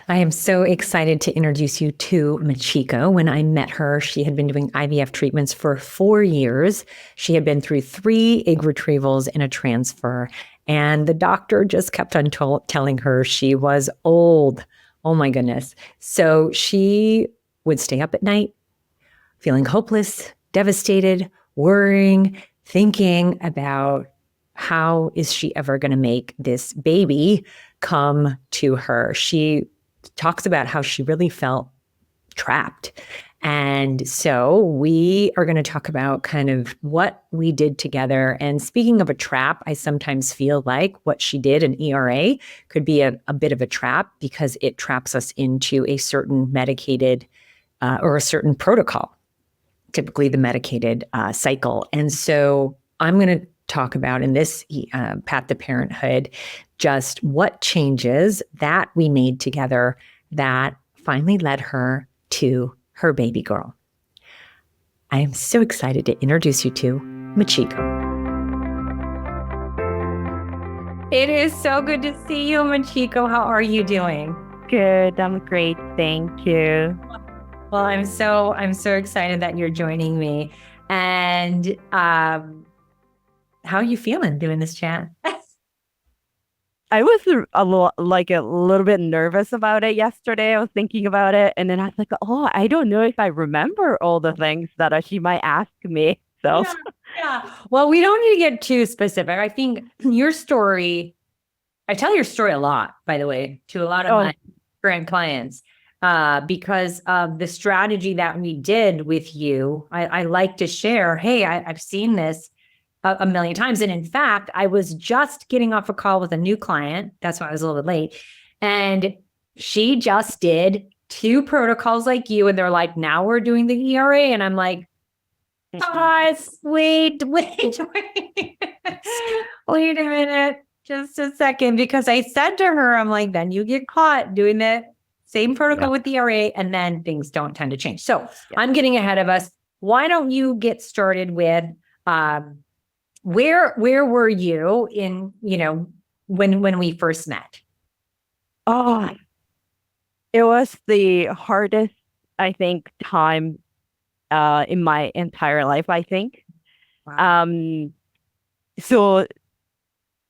I am so excited to introduce you to Machiko. When I met her, she had been doing IVF treatments for 4 years. She had been through 3 egg retrievals and a transfer. And the doctor just kept on telling her she was old. Oh my goodness. So she would stay up at night, feeling hopeless, devastated, worrying, thinking about how is she ever going to make this baby come to her. She talks about how she really felt trapped. And so we are going to talk about kind of what we did together. And speaking of a trap, I sometimes feel like what she did in ERA could be a bit of a trap because it traps us into a certain medicated or a certain protocol, typically the medicated cycle. And so I'm going to talk about in this Path to Parenthood just what changes that we made together that finally led her to her baby girl. I am so excited to introduce you to Machiko. It is so good to see you, Machiko. How are you doing? Good. I'm great. Thank you. Well, I'm so excited that you're joining me. And how are you feeling doing this chat? I was a little bit nervous about it yesterday. I was thinking about it, and then I was like, "Oh, I don't know if I remember all the things that she might ask me." So, Yeah. Well, we don't need to get too specific. I think your story, I tell your story a lot, by the way, to a lot of my current clients, because of the strategy that we did with you. I like to share, hey, I've seen this a million times. And in fact, I was just getting off a call with a new client. That's why I was a little bit late. And she just did 2 protocols like you. And they're like, now we're doing the ERA. And I'm like, pause, wait a minute, just a second. Because I said to her, I'm like, then you get caught doing the same protocol with the ERA, and then things don't tend to change. So I'm getting ahead of us. Why don't you get started with where were you in, when we first met? oh, it was the hardest, I think, time in my entire life, I think. Wow. So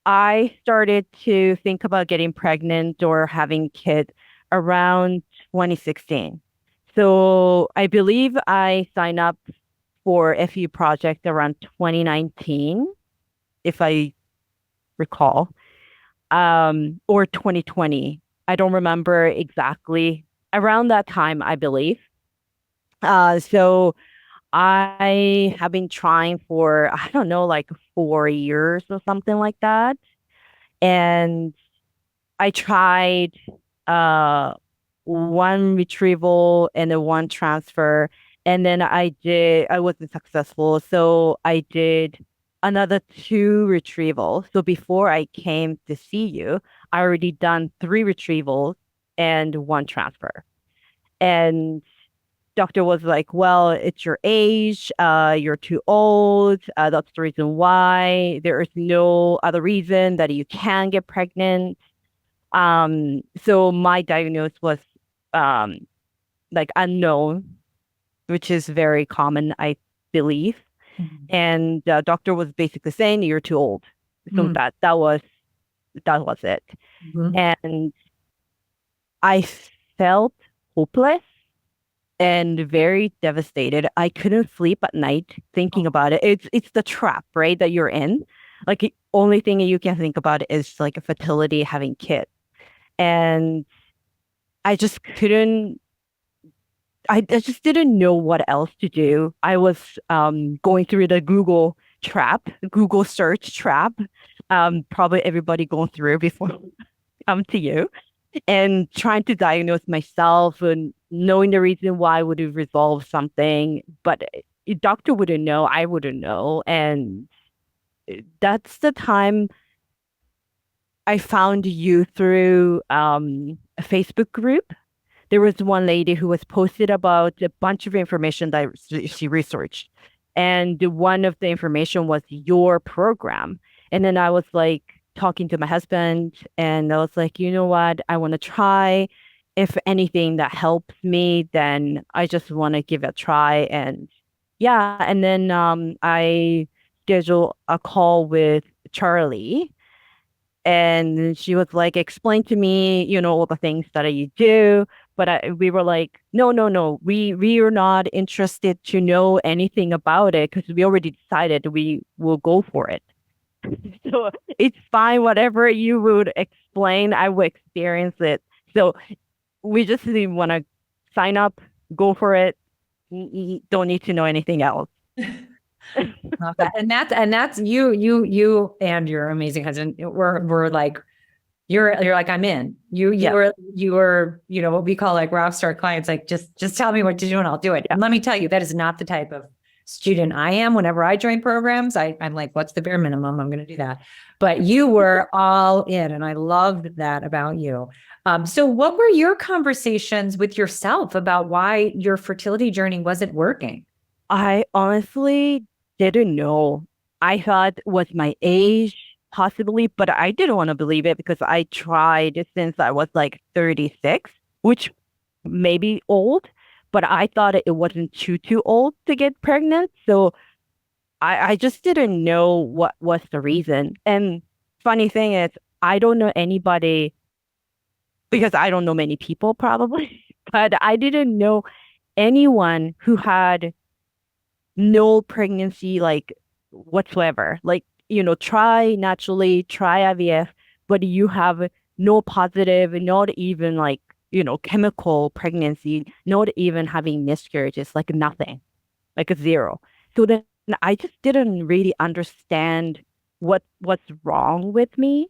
I started to think about getting pregnant or having kids around 2016. So I believe I signed up for FU project around 2019, if I recall, or 2020. I don't remember exactly. Around that time, I believe. So I have been trying for, I don't know, like 4 years or something like that. And I tried uh one retrieval and then one transfer. And then I wasn't successful. So I did another 2 retrievals. So before I came to see you, I already done 3 retrievals and 1 transfer. And doctor was like, well, it's your age, you're too old. That's the reason why. There is no other reason that you can get pregnant. So my diagnosis was um like unknown, which is very common, I believe. And the doctor was basically saying you're too old. So that was it. Mhm. And I felt hopeless and very devastated. I couldn't sleep at night thinking about it. It's the trap, right, that you're in. Like the only thing you can think about is like a fertility, having kids. And I just couldn't I just didn't know what else to do. I was going through the Google search trap. Probably everybody going through before come to you and trying to diagnose myself and knowing the reason why would have resolved something, but a doctor wouldn't know, I wouldn't know. And that's the time I found you through a Facebook group. There was one lady who was posted about a bunch of information that she researched. And one of the information was your program. And then I was like talking to my husband and I was like, you know what? I want to try. if anything that helps me, then I just want to give it a try. And yeah, and then I scheduled a call with Charlie, and she was like, explain to me, all the things that you do. But we were like, no, no, no, we are not interested to know anything about it because we already decided we will go for it. So it's fine, whatever you would explain, I will experience it. So we just didn't want to sign up, go for it. Don't need to know anything else. Love that. And that's you and your amazing husband. We're like, you're like, I'm in. Yeah, You were, what we call like rock star clients, like just tell me what to do and I'll do it. yeah. And let me tell you, that is not the type of student I am. Whenever I join programs, I'm like, what's the bare minimum? I'm going to do that. But you were all in, and I loved that about you. So what were your conversations with yourself about why your fertility journey wasn't working? I honestly didn't know. I thought it was my age, possibly, but I didn't want to believe it because I tried since I was like 36, which may be old, but I thought it wasn't too old to get pregnant. So I just didn't know what was the reason. And funny thing is, I don't know anybody because I don't know many people probably, but I didn't know anyone who had no pregnancy like whatsoever. Like, try naturally, try IVF, but you have no positive, not even like, chemical pregnancy, not even having miscarriages, like nothing, like a zero. So then I just didn't really understand what's wrong with me.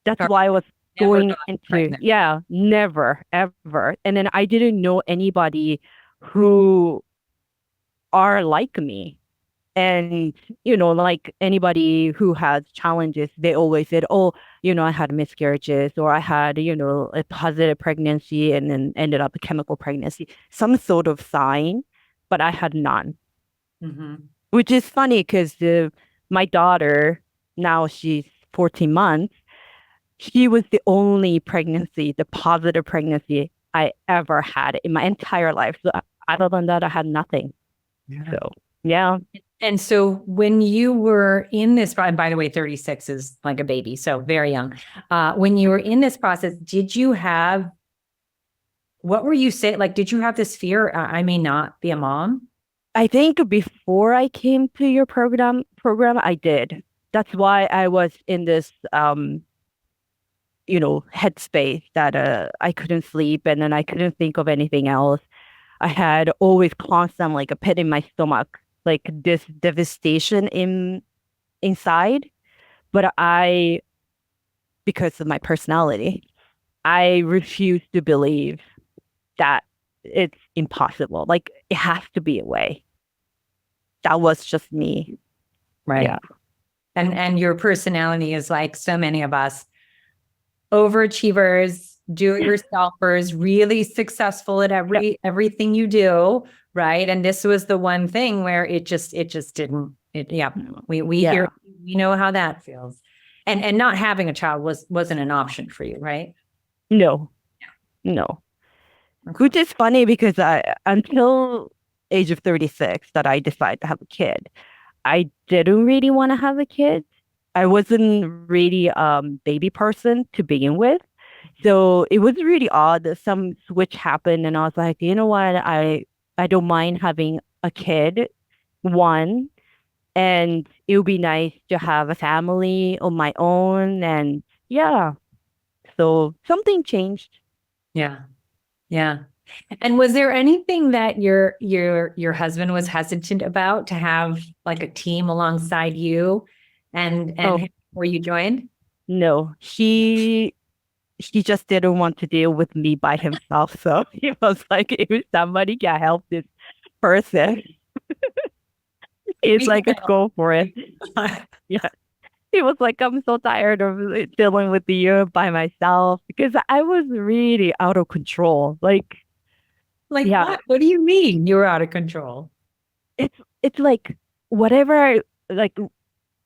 That's why I was Never going got into, pregnant. yeah, never, ever. And then I didn't know anybody who are like me. And, like anybody who has challenges, they always said, oh, I had miscarriages or I had, a positive pregnancy and then ended up a chemical pregnancy, some sort of sign, but I had none, Mhm. which is funny because my daughter, now she's 14 months, she was the only pregnancy, the positive pregnancy I ever had in my entire life. So other than that, I had nothing. Yeah. So, yeah. And so when you were in this, and by the way, 36 is like a baby, so very young. When you were in this process, what were you saying? Like, did you have this fear? I may not be a mom. I think before I came to your program, I did. That's why I was in this headspace that I couldn't sleep and then I couldn't think of anything else. I had always constant like a pit in my stomach, like this devastation inside. But because of my personality, I refuse to believe that it's impossible. Like it has to be a way. That was just me. Right. Yeah. And your personality is like so many of us, overachievers, do-it-yourselfers, really successful at Yep. everything you do, right? And this was the one thing where it just didn't. Yeah, we Yeah. hear, we know how that feels. And not having a child wasn't an option for you, right? No, no. Okay. Which is funny because until age of 36 that I decided to have a kid, I didn't really want to have a kid. I wasn't really baby person to begin with. So it was really odd that some switch happened and I was like, you know what? I don't mind having a kid, one, and it would be nice to have a family on my own. And yeah, so something changed. Yeah. Yeah. And was there anything that your husband was hesitant about to have like a team alongside you and Oh, him before you joined? no, he just didn't want to deal with me by himself. So he was like, if somebody can help this person, he's We like, let's go for it. Yeah. He was like, I'm so tired of dealing with you by myself because I was really out of control. Like, Like yeah, what? What do you mean you were out of control? it's like whatever like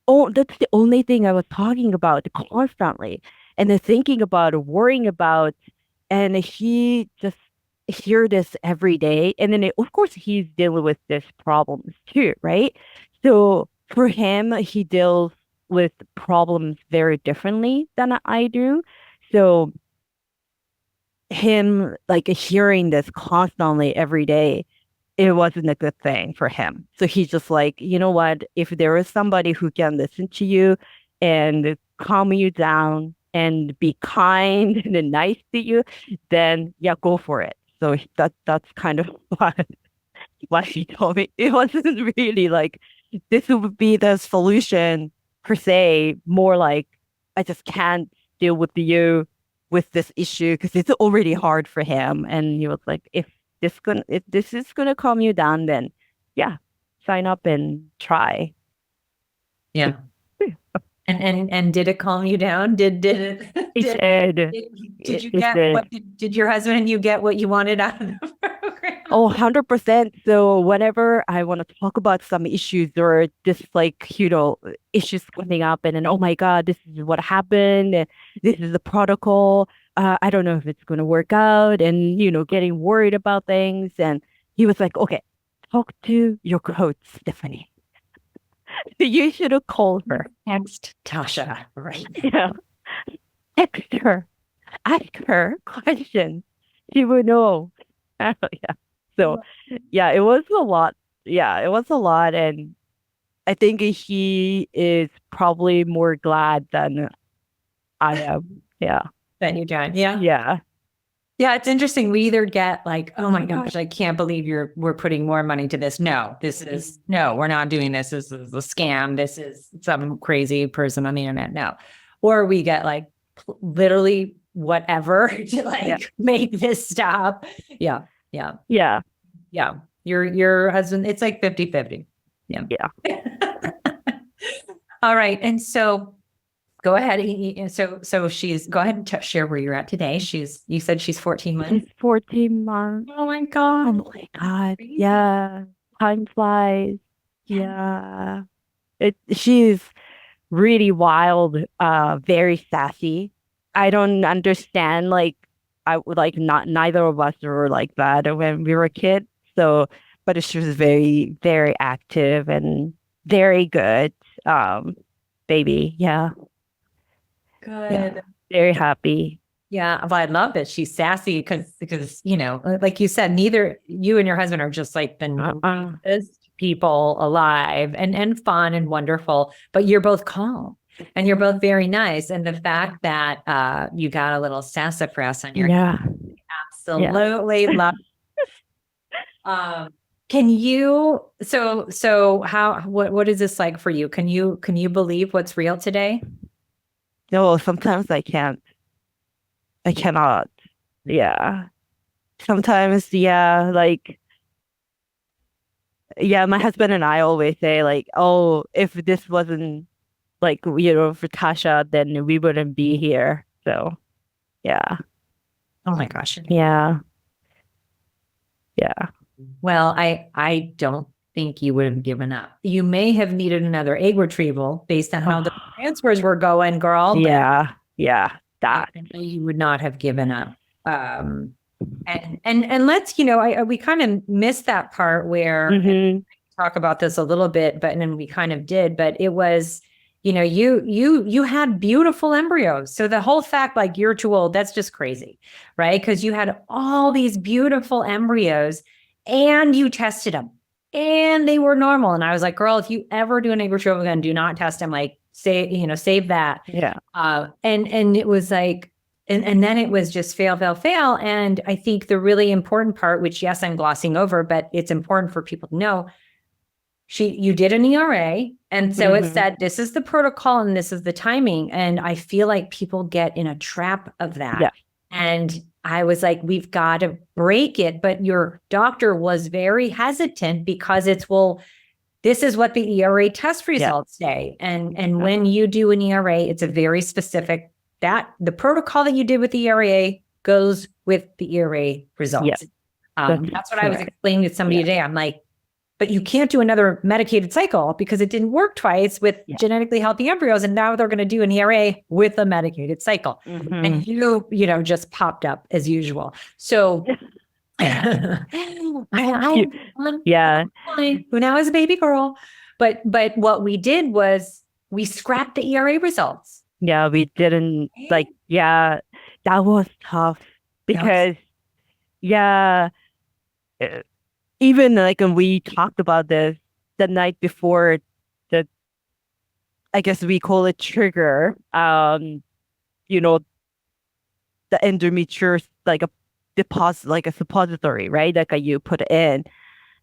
oh, that's the only thing I was talking about constantly. And then thinking about, worrying about. And he just hear this every day. And then of course he's dealing with this problems too, right? So for him, he deals with problems very differently than I do. So him like hearing this constantly every day, it wasn't a good thing for him. So he's just like, you know what? If there is somebody who can listen to you and calm you down and be kind and nice to you, then yeah, go for it. So that's kind of what he told me. It wasn't really like this would be the solution per se, more like I just can't deal with you with this issue because it's already hard for him. And he was like, if this is gonna calm you down, then yeah, sign up and try. Yeah. And did it calm you down? Did it? Did you It get did. what did your husband and you get what you wanted out of the program? Oh, 100%. So whenever I want to talk about some issues or just like, issues coming up and then, oh my God, this is what happened. And this is the protocol. I don't know if it's going to work out and, getting worried about things. And he was like, okay, talk to your coach, Stephanie. You should have called her. Text Tasha, right? Yeah. Text her. Ask her questions. She would know. Yeah. So, yeah, it was a lot. Yeah, it was a lot. And I think he is probably more glad than I am. Yeah. That you done. Yeah. Yeah. Yeah, it's interesting. We either get like, oh my gosh, I can't believe we're putting more money to this. No, we're not doing this. This is a scam. This is some crazy person on the internet. No. Or we get like literally whatever to like make this stop. Yeah. Yeah. Yeah. Yeah. Your husband, it's like 50-50. Yeah. Yeah. All right. And so go ahead. So go ahead and share where you're at today. You said she's 14 months. She's 14 months. Oh my God. Oh my God. Yeah. Time flies. Yeah. She's really wild, very sassy. I don't understand, like, not neither of us were like that when we were a kid. So, but she was very, very active and very good, baby. Yeah. Good. Yeah. Very happy. Yeah. Well, I love that she's sassy because, like you said, neither you and your husband are just like the nicest people alive and fun and wonderful, but you're both calm and you're both very nice. And the fact that you got a little sassafras on your absolutely love. Can you what is this like for you? Can you believe what's real today? No, sometimes I can't. I cannot. Yeah. Sometimes, yeah, like, yeah, my husband and I always say, like, oh, if this wasn't like, for Tasha, then we wouldn't be here. So, yeah. Oh my gosh. Yeah. Yeah. Well, I don't think you would have given up. You may have needed another egg retrieval based on how the transfers were going, girl. Yeah. Yeah. That you would not have given up. And let's, we kind of missed that part where talk about this a little bit, but then we kind of did, but it was, you had beautiful embryos. So the whole fact, like you're too old, that's just crazy, right? Because you had all these beautiful embryos and you tested them and they were normal. And I was like, girl, if you ever do an egg retrieval again, do not test them. Like save that. Yeah. And it was like, and then it was just fail. And I think the really important part, which yes, I'm glossing over, but it's important for people to know, you did an ERA. And so it said, this is the protocol and this is the timing. And I feel like people get in a trap of that. Yeah. And I was like, we've got to break it. But your doctor was very hesitant because this is what the ERA test results say. And when you do an ERA, it's a very specific, that the protocol that you did with the ERA goes with the ERA results. Yeah. That's what I was explaining to somebody today. I'm like, but you can't do another medicated cycle because it didn't work twice with genetically healthy embryos. And now they're going to do an ERA with a medicated cycle. And you just popped up as usual. So who now is a baby girl. But what we did was we scrapped the ERA results. Yeah, we didn't that was tough because even like when we talked about this the night before the, I guess we call it trigger, the endometrius, like a deposit, like a suppository, right? Like you put in.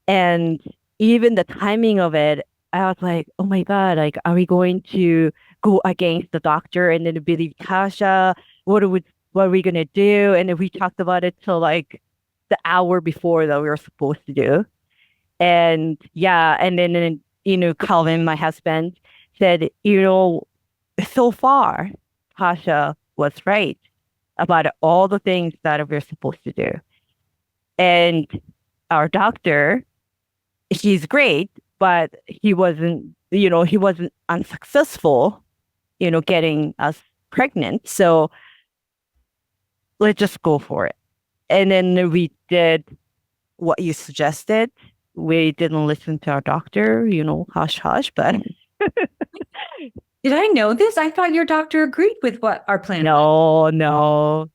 And even the timing of it, I was like, oh my God, like, are we going to go against the doctor and then believe Tasha? What are we going to do? And then we talked about it till like the hour before that we were supposed to do. And and then, Calvin, my husband, said, so far, Tasha was right about all the things that we're supposed to do. And our doctor, he's great, but he wasn't unsuccessful, getting us pregnant. So let's just go for it. And then we did what you suggested. We didn't listen to our doctor, hush, hush, but. Did I know this? I thought your doctor agreed with what our plan was. No.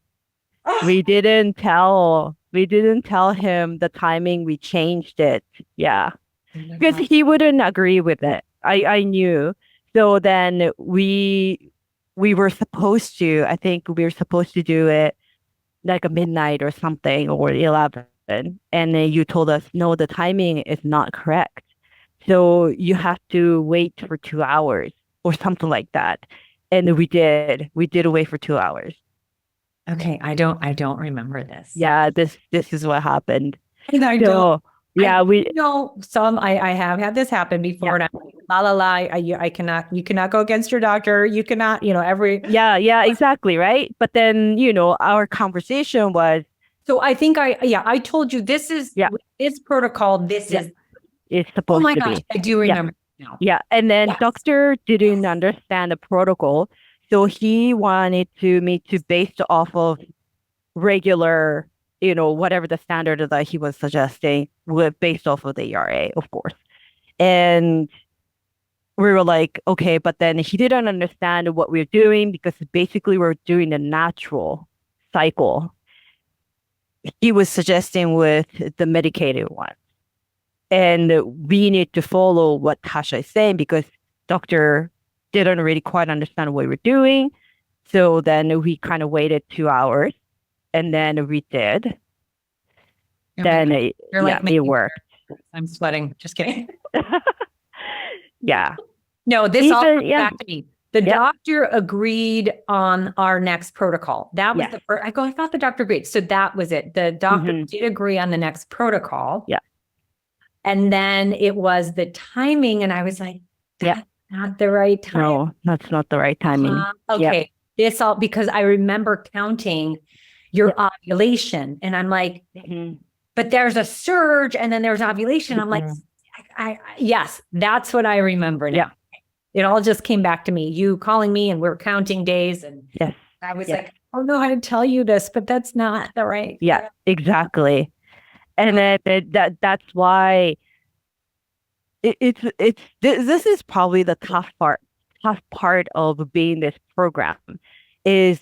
We didn't tell him the timing. We changed it. Yeah. Because he wouldn't agree with it. I knew. So then we were supposed to, I think we were supposed to do it like a midnight or something, or 11. And then you told us, no, the timing is not correct. So you have to wait for 2 hours or something like that. And we did wait for 2 hours. Okay. I don't remember this. Yeah, this is what happened. And I have had this happen before. Yeah. And I'm like, you cannot go against your doctor. You cannot, Yeah, exactly. Right. But then, our conversation was. So I think I told you this is this protocol. This is it's supposed to be. Oh my gosh, I do remember now. Yeah. And then doctor didn't understand the protocol. So he wanted me to base it off of regular, whatever the standard that he was suggesting, based off of the ERA, of course. And we were like, okay, but then he didn't understand what we were doing because basically we're doing a natural cycle. He was suggesting with the medicated one. And we need to follow what Tasha is saying because doctor didn't really quite understand what we were doing. So then we kind of waited 2 hours and then we did. It worked. I'm sweating. Just kidding. Yeah. No, this all comes back to me. The doctor agreed on our next protocol. That was the first. I thought the doctor agreed. So that was it. The doctor did agree on the next protocol. Yeah. And then it was the timing. And I was like, that's not the right time. No, that's not the right timing. Okay. This all, because I remember counting your ovulation and I'm like, but there's a surge and then there's ovulation. I'm like, yes, that's what I remember now. Yeah. It all just came back to me. You calling me and we're counting days. And I was like, I don't know how to tell you this, but that's not the right. Yeah, exactly. And then that's why this is probably the tough part of being this program is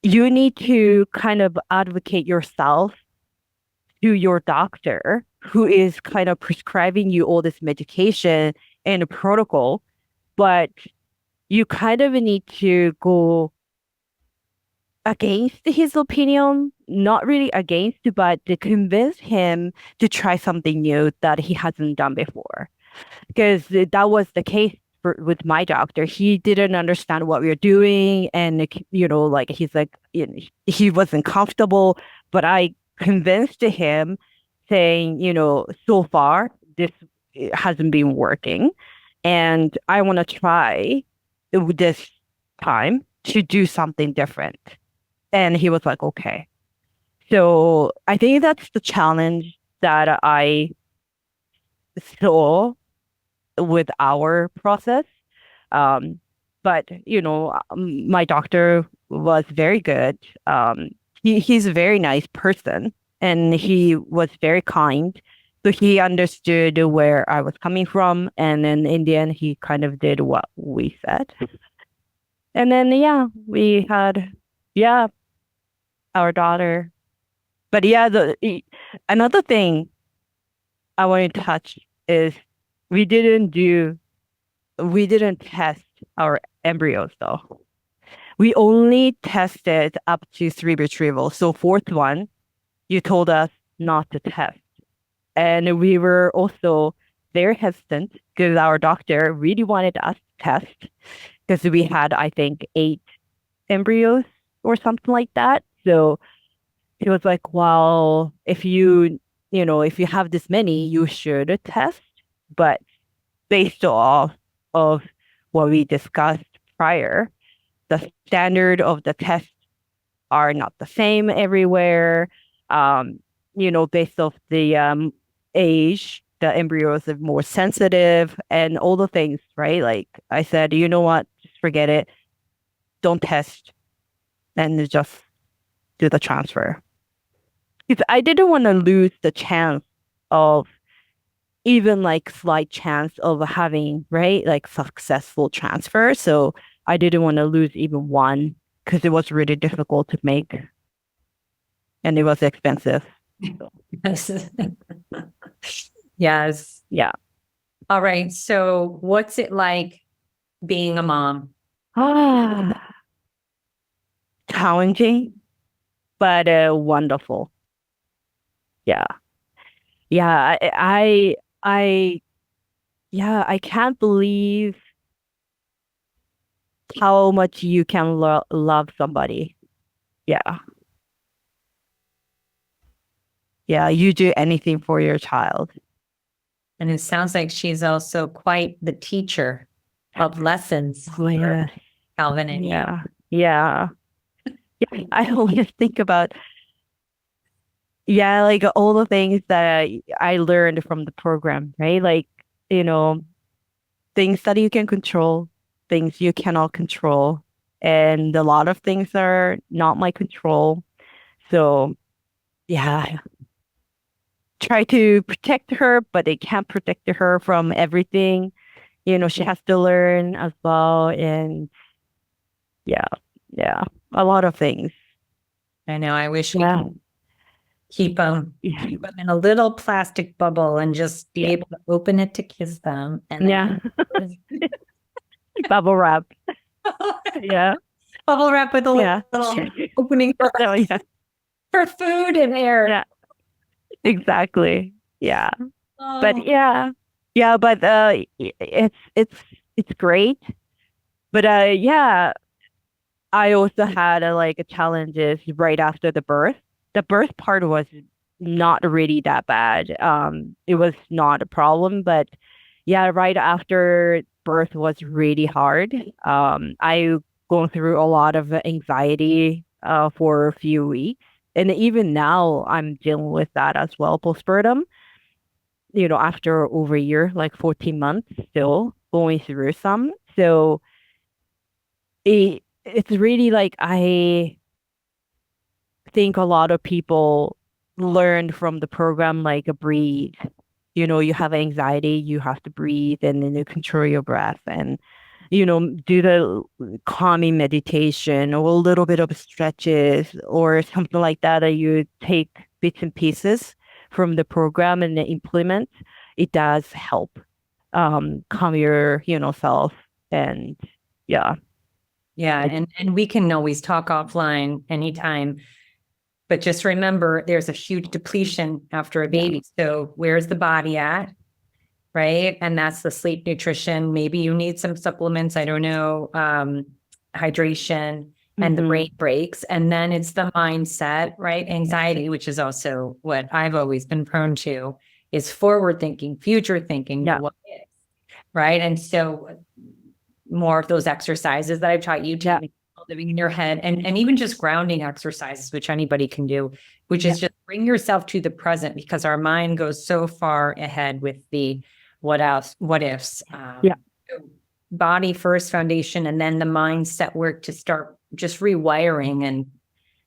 you need to kind of advocate yourself to your doctor who is kind of prescribing you all this medication and a protocol, but you kind of need to go against his opinion, not really against, but to convince him to try something new that he hasn't done before. Because that was the case with my doctor. He didn't understand what we were doing. And, he's like, he wasn't comfortable, but I convinced him saying, so far, this hasn't been working. And I want to try this time to do something different. And he was like, okay. So I think that's the challenge that I slow with our process. Um, but my doctor was very good. He's a very nice person, and he was very kind. So he understood where I was coming from, and then in the end, he kind of did what we said. And then yeah, we had yeah our daughter. But yeah, another thing I want to touch is we didn't do we didn't test our embryos though. We only tested up to 3 retrievals. So fourth one, you told us not to test. And we were also very hesitant because our doctor really wanted us to test because we had, I think, 8 embryos or something like that. So he was like, well, if you have this many, you should test. But based off of what we discussed prior, the standard of the test are not the same everywhere. Based off the age, the embryos are more sensitive and all the things, right? Like I said, you know what? Just forget it. Don't test and just do the transfer. Because I didn't want to lose the chance of even like slight chance of having, right? Like successful transfer. So I didn't want to lose even one because it was really difficult to make and it was expensive. So, Yes. yeah. All right. So what's it like being a mom? Challenging, but wonderful. Yeah. Yeah. I can't believe how much you can love somebody. Yeah. Yeah. You do anything for your child. And it sounds like she's also quite the teacher of lessons. Oh, yeah. Calvin and you. Yeah. Yeah. Yeah. I always think about, like all the things that I learned from the program, right? Like, you know, things that you can control, things you cannot control. And a lot of things are not my control. So, yeah, try to protect her, but they can't protect her from everything. She has to learn as well. And yeah, yeah, a lot of things. I know. I wish we Yeah. could keep them in a little plastic bubble and just be able to open it to kiss them. And Yeah. Bubble wrap. Yeah. bubble wrap with a little opening for, Oh, yeah. for food and air. Yeah. Exactly. Yeah. Oh. But yeah, but it's great. But yeah, I also had like challenges right after the birth. The birth part was not really that bad. It was not a problem, but yeah, right after birth was really hard. I going through a lot of anxiety for a few weeks. And even now I'm dealing with that as well, postpartum. After over a year, like 14 months, still going through some. So it's really like I think a lot of people learned from the program, like breathe. You have anxiety, you have to breathe and then you control your breath and, do the calming meditation or a little bit of stretches or something like that that you take bits and pieces from the program and then implement. It does help calm your, self and yeah. Yeah. And we can always talk offline anytime. But just remember, there's a huge depletion after a baby. So where's the body at? Right. And that's the sleep, nutrition. Maybe you need some supplements. I don't know. Hydration and the brain breaks. And then it's the mindset, right? Anxiety, which is also what I've always been prone to, is forward thinking, future thinking, what is, right? And so more of those exercises that I've taught you to living in your head and even just grounding exercises, which anybody can do, which is just bring yourself to the present, because our mind goes so far ahead with the what else, what ifs. Yeah. Body first, foundation, and then the mindset work to start just rewiring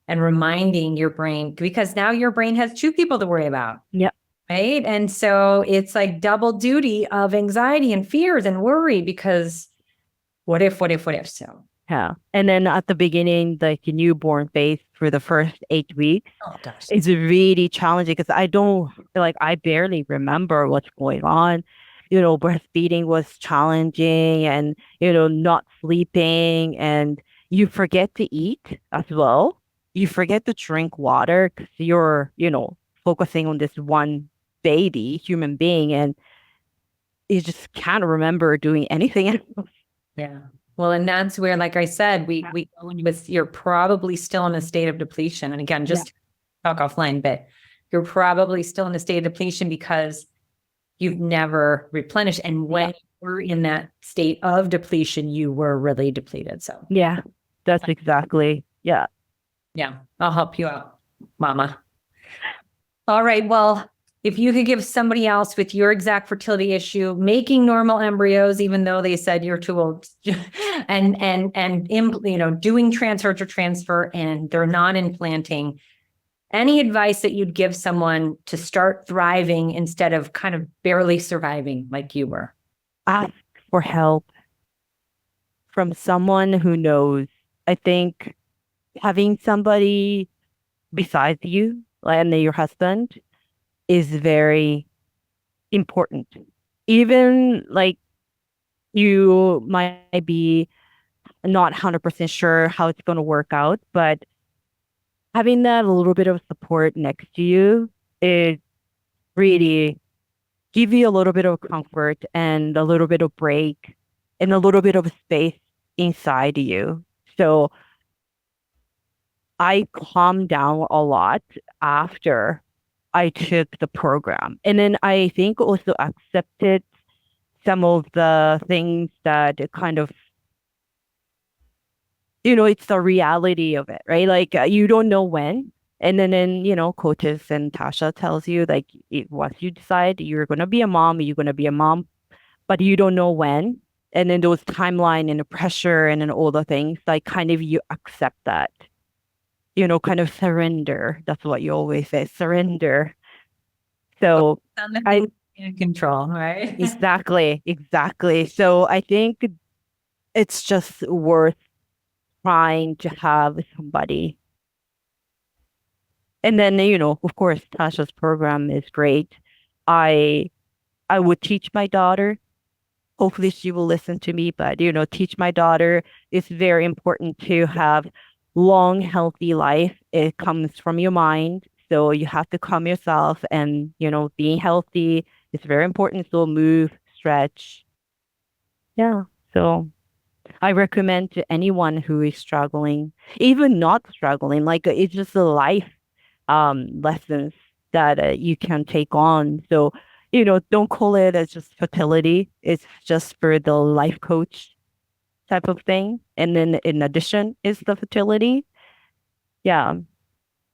and reminding your brain, because now your brain has two people to worry about. Yep. Right. And so it's like double duty of anxiety and fears and worry, because what if, what if, what if? So, Yeah. And then at the beginning, like the newborn phase for the first 8 weeks, oh gosh. it's really challenging because I barely remember what's going on. Breastfeeding was challenging and, not sleeping, and you forget to eat as well. You forget to drink water because you're, focusing on this one baby, human being, and you just can't remember doing anything else. Yeah. Well, and that's where, like I said, we go in with, you're probably still in a state of depletion. And again, just talk offline, but you're probably still in a state of depletion because you've never replenished. And when we're in that state of depletion, you were really depleted. So Yeah, that's exactly. Yeah. yeah, I'll help you out, mama. All right. Well, if you could give somebody else with your exact fertility issue, making normal embryos, even though they said you're too old, and doing transfer to transfer, and they're not implanting, any advice that you'd give someone to start thriving instead of kind of barely surviving like you were? Ask for help from someone who knows. I think having somebody besides you, and your husband, is very important. Even like you might be not 100% sure how it's going to work out, but having that a little bit of support next to you is really give you a little bit of comfort and a little bit of break and a little bit of space inside you. So I calmed down a lot after I took the program. And then I think also accepted some of the things that kind of, it's the reality of it, right? Like you don't know when. And then, coaches and Tasha tells you like once you decide you're going to be a mom, you're going to be a mom, but you don't know when. And then those timeline and the pressure and then all the things, like kind of you accept that, kind of surrender. That's what you always say, surrender. So I In control, right? exactly. So I think it's just worth trying to have somebody. And then, of course, Tasha's program is great. I I would teach my daughter. Hopefully she will listen to me, but teach my daughter it's very important to have long, healthy life. It comes from your mind. So you have to calm yourself and, being healthy is very important. So move, stretch. Yeah. So I recommend to anyone who is struggling, even not struggling, like it's just a life lessons that you can take on. So, don't call it as just fertility. It's just for the life coach type of thing. And then in addition is the fertility. Yeah.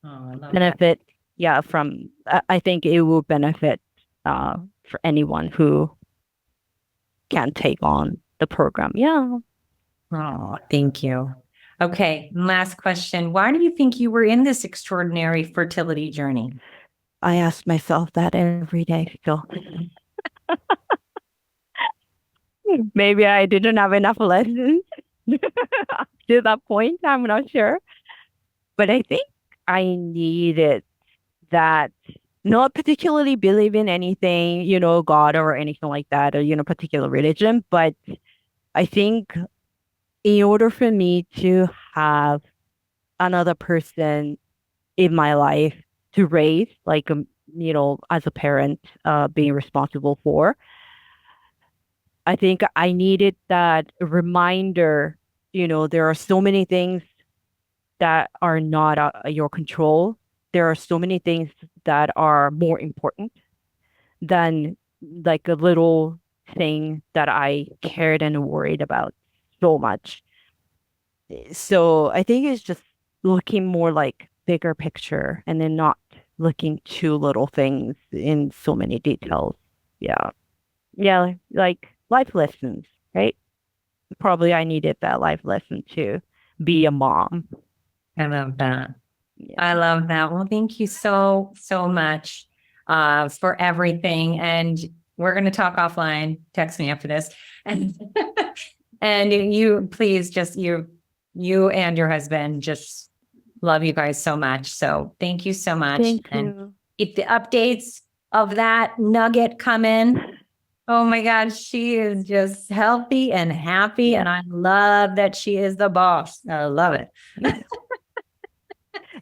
Oh, I love that. Benefit. Yeah. I think it will benefit for anyone who can take on the program. Yeah. Oh, thank you. Okay, last question. Why do you think you were in this extraordinary fertility journey? I ask myself that every day. So maybe I didn't have enough lessons to that point. I'm not sure. But I think I needed that, not particularly believe in anything, God or anything like that, or, particular religion. But I think in order for me to have another person in my life to raise, like, as a parent, being responsible for, I think I needed that reminder. There are so many things that are not your control. There are so many things that are more important than like a little thing that I cared and worried about so much. So I think it's just looking more like bigger picture and then not looking to little things in so many details. Yeah. Yeah, like life lessons, right? Probably I needed that life lesson to be a mom. I love that. Yeah. I love that. Well, thank you so, so much for everything. And we're going to talk offline. Text me after this. And and you please just you and your husband just love you guys so much. So thank you so much. Thank and you. if the updates of that nugget come in, oh my God, she is just healthy and happy. And I love that she is the boss. I love it.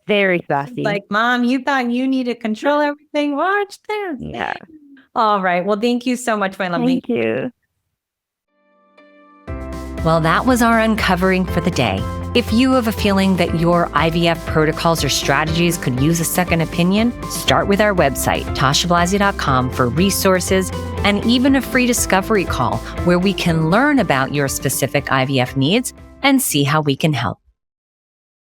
Very sassy. Like, Mom, you thought you needed to control everything? Watch this. Yeah. All right. Well, thank you so much, my lovely. Thank you. Well, that was our uncovering for the day. If you have a feeling that your IVF protocols or strategies could use a second opinion, start with our website, tashablasi.com, for resources and even a free discovery call where we can learn about your specific IVF needs and see how we can help.